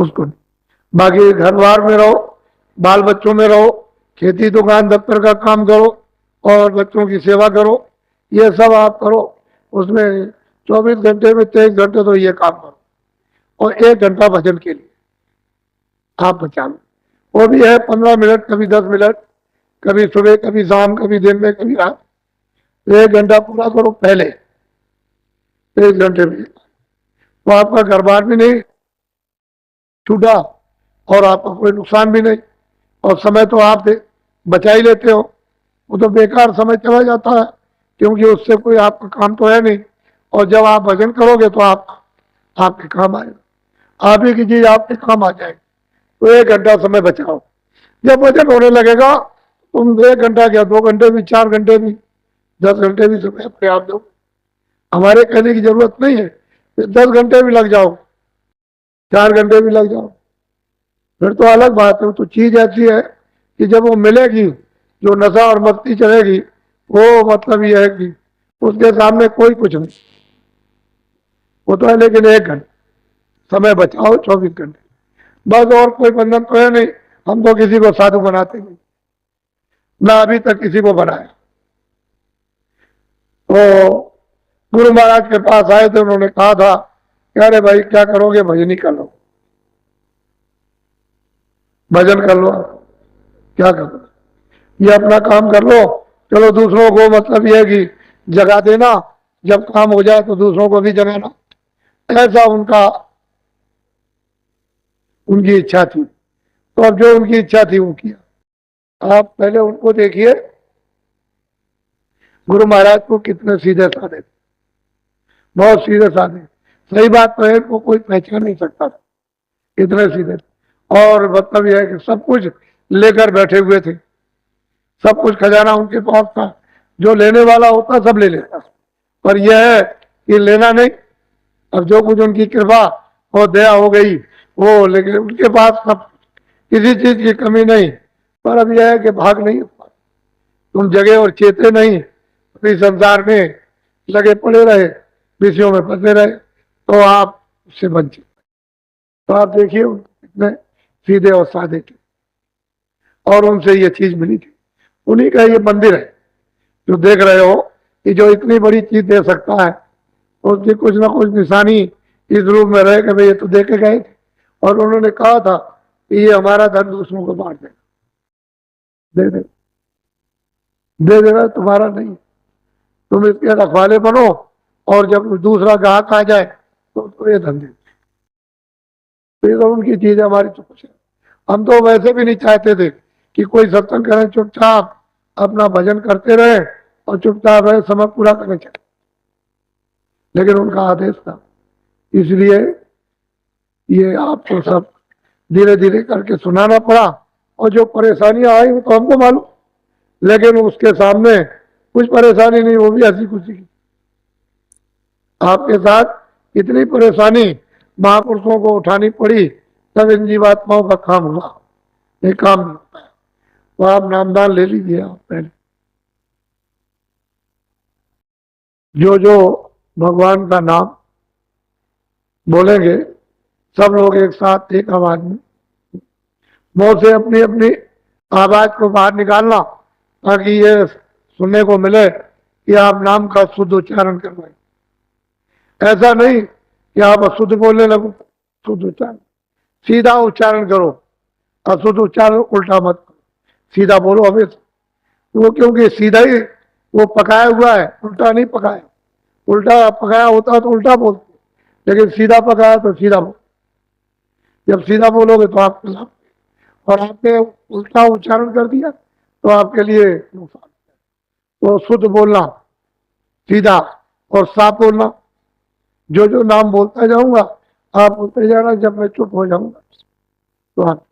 उसको। बाकी घर बार में रहो, बाल बच्चों में रहो, खेती दुकान दफ्तर का काम करो और बच्चों की सेवा करो, ये सब आप करो। उसमें 24 घंटे में 23 घंटे तो ये काम करो और 1 घंटा भजन के लिए आप बचा लो। वो भी है 15 मिनट, कभी 10 मिनट, कभी सुबह, कभी शाम, कभी दिन में, कभी रात। 1 घंटा पूरा करो पहले, 1 घंटे में तो आपका घर बार भी नहीं छूटा और आपका कोई नुकसान भी नहीं, और समय तो आप बचा ही लेते हो। वो तो बेकार समय चला जाता है, क्योंकि उससे कोई आपका काम तो है नहीं। और जब आप भजन करोगे तो आपके काम आएगा, आप ही की चीज आपके काम आ जाएगी। तो 1 घंटा समय बचाओ। जब भजन होने लगेगा तुम 1 घंटा क्या, 2 घंटे भी, 4 घंटे भी, 10 घंटे भी समय अपने आप दो। हमारे कहने की जरूरत नहीं है, 10 घंटे भी लग जाओ, 4 घंटे भी लग जाओ, फिर तो अलग बात है। तो चीज ऐसी है कि जब वो मिलेगी, जो नशा और मस्ती चलेगी, वो मतलब ये है कि उसके सामने कोई कुछ नहीं। वो तो है, लेकिन 1 घंटा समय बचाओ, 24 घंटे बस, और कोई बंधन तो है नहीं। हम तो किसी को साधु बनाते नहीं, ना अभी तक किसी को बनाया। तो गुरु महाराज के पास आए थे, उन्होंने कहा था कि अरे भाई क्या करोगे, भजन ही कर लो, भजन कर लो, क्या करो, ये अपना काम कर लो, चलो दूसरों को मतलब ये है कि जगा देना, जब काम हो जाए तो दूसरों को भी जगाना। ऐसा उनकी इच्छा थी। तो अब जो उनकी इच्छा थी वो किया। आप पहले उनको देखिए, गुरु महाराज को कितने सीधे साधे, बहुत सीधे साधे। सही बात तो है, इनको कोई पहचान नहीं सकता था, इतने सीधे। और मतलब यह है कि सब कुछ लेकर बैठे हुए थे, सब कुछ खजाना उनके पास था, जो लेने वाला होता सब ले लेता। पर यह है कि लेना नहीं। अब जो कुछ उनकी कृपा और दया हो गई वो, लेकिन उनके पास सब, किसी चीज की कमी नहीं। पर अब यह है कि भाग नहीं, तुम जगे और चेते नहीं, अपनी संसार में लगे पड़े रहे, विषयों में फंसे रहे, तो आप उससे वंचित। तो आप देखिए कितने सीधे और साधे थे, और उनसे ये चीज मिली थी। उन्हीं का ये मंदिर है जो देख रहे हो, कि जो इतनी बड़ी चीज दे सकता है, उसकी कुछ ना कुछ निशानी इस रूप में रहे कि भाई ये तो दे के गए थे। और उन्होंने कहा था कि ये हमारा धन दूसरों को बांट देगा, दे देगा, तुम्हारा नहीं, तुम इसके रखवाले बनो, और जब दूसरा ग्राहक आ जाए तो ये धन दे। तो ये तो उनकी चीज है, हमारी तो कुछ है। हम तो वैसे भी नहीं चाहते थे कि कोई सत्संग करें, चुपचाप अपना भजन करते रहे और चुपचाप रहे, समय पूरा करने चले, लेकिन उनका आदेश था। इसलिए ये आपको सब धीरे धीरे करके सुनाना पड़ा। और जो परेशानियां आई वो तो हमको मालूम, लेकिन उसके सामने कुछ परेशानी नहीं, वो भी हंसी खुशी की। आपके साथ इतनी परेशानी महापुरुषों को उठानी पड़ी, तब इन जीवात्माओं का काम हुआ, ये काम नहीं होता है। तो आप नामदान ले लीजिए। आप पहले जो भगवान का नाम बोलेंगे, सब लोग एक साथ एक आवाज में मुंह से अपनी अपनी आवाज को बाहर निकालना, ताकि ये सुनने को मिले कि आप नाम का शुद्ध उच्चारण कर रहे हैं। ऐसा नहीं कि आप अशुद्ध बोलने लगो, शुद्ध उच्चारण, सीधा उच्चारण करो, अशुद्ध उच्चारण उल्टा मत करो, सीधा बोलो हमेशा। वो क्योंकि सीधा ही वो पकाया हुआ है, उल्टा नहीं पकाया। उल्टा पकाया होता तो उल्टा बोलते, लेकिन सीधा पकाया तो सीधा बोल। जब सीधा बोलोगे तो आपके लाभ, और आपने उल्टा उच्चारण कर दिया तो आपके लिए नुकसान। तो शुद्ध बोलना, सीधा और साफ बोलना। जो नाम बोलता जाऊंगा आप बोलते जाना, जब मैं चुप हो जाऊंगा तो आप